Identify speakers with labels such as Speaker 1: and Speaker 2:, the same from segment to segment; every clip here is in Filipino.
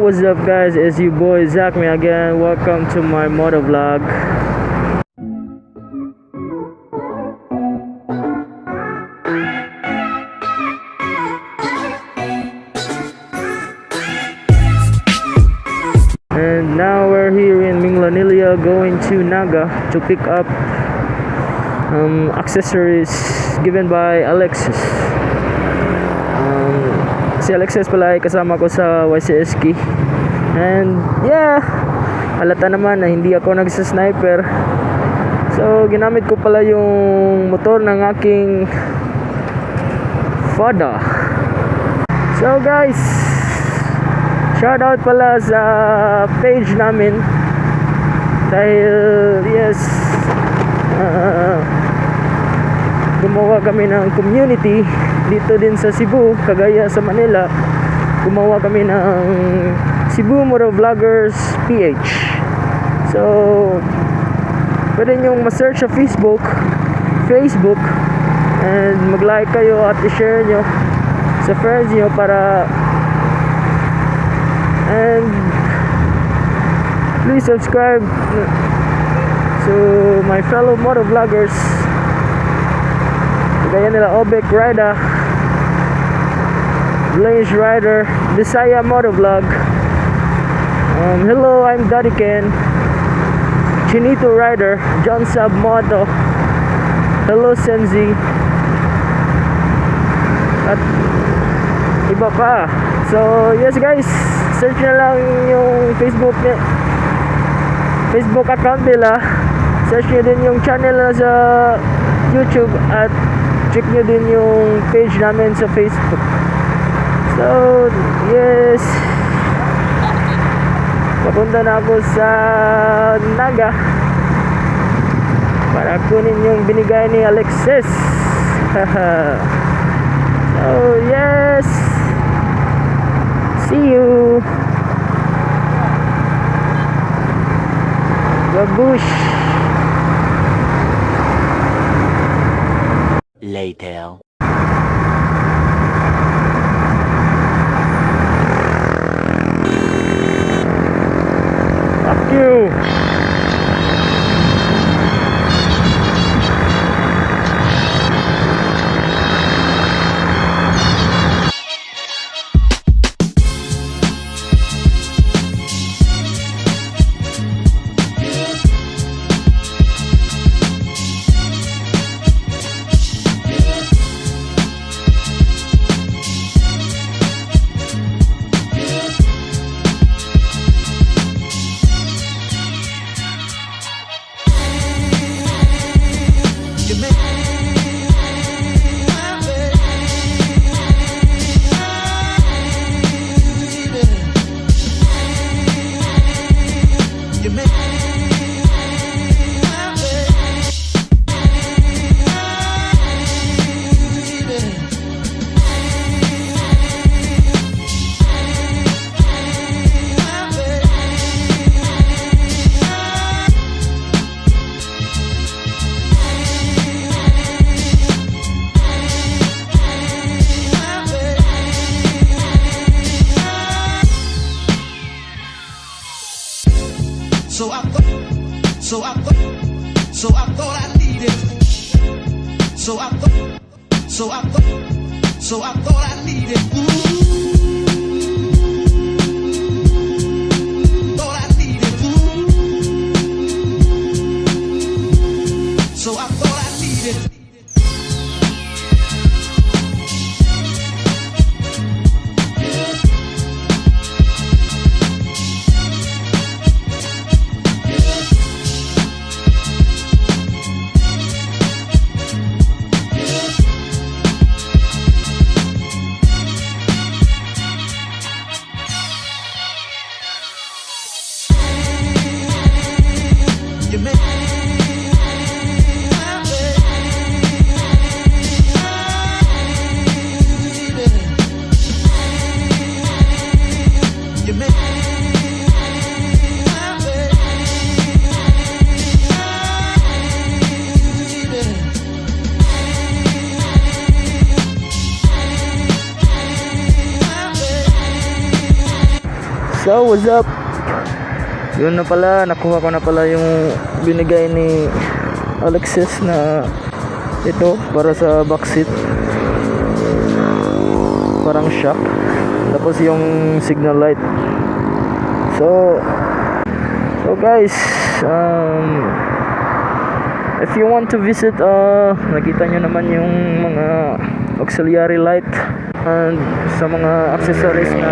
Speaker 1: what's up guys, it's your boy Zach me again. Welcome to my moto vlog. And now we're here in Minglanilla going to Naga to pick up accessories given by Alexis. Si Alexis pala ay kasama ko sa YCSK. And yeah, halata naman na hindi ako nagsa-sniper. So ginamit ko pala yung motor ng aking father. So guys, shout out pala sa page namin dahil yes, gumawa kami ng community dito din sa Cebu, kagaya sa Manila. Gumawa kami ng Cebu Motovloggers PH. So pwede nyong ma-search sa Facebook and mag-like kayo at i-share nyo sa friends nyo para, and please subscribe to my fellow motovloggers kagaya nila Obek Rider, Blaze Rider, Bisaya Motovlog. Hello, I'm Daddy Ken, Chinito Rider, John Sab Moto. Hello Senzi, at iba pa. So yes guys, search na lang yung Facebook account nila. Search nyo din yung channel na sa YouTube at check nyo din yung page namin sa Facebook. So yes, papunta na ako sa Naga para kunin yung binigay ni Alexis. So yes, see you. Babush.
Speaker 2: Later.
Speaker 1: Fuck you.
Speaker 3: So I thought I needed. So I thought I needed. Thought I needed. So I thought I needed.
Speaker 1: So, what's up? Yun na pala, nakuha ko na pala yung binigay ni Alexis na ito para sa backseat. Parang shock. Tapos yung signal light. So guys, if you want to visit, nakita nyo naman yung mga auxiliary light and sa mga accessories na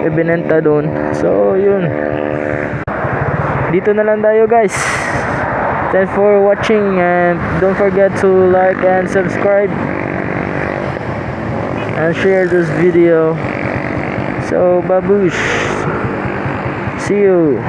Speaker 1: ibinenta doon. So yun, dito na lang tayo guys. Thanks for watching and don't forget to like and subscribe and share this video. So babush, see you.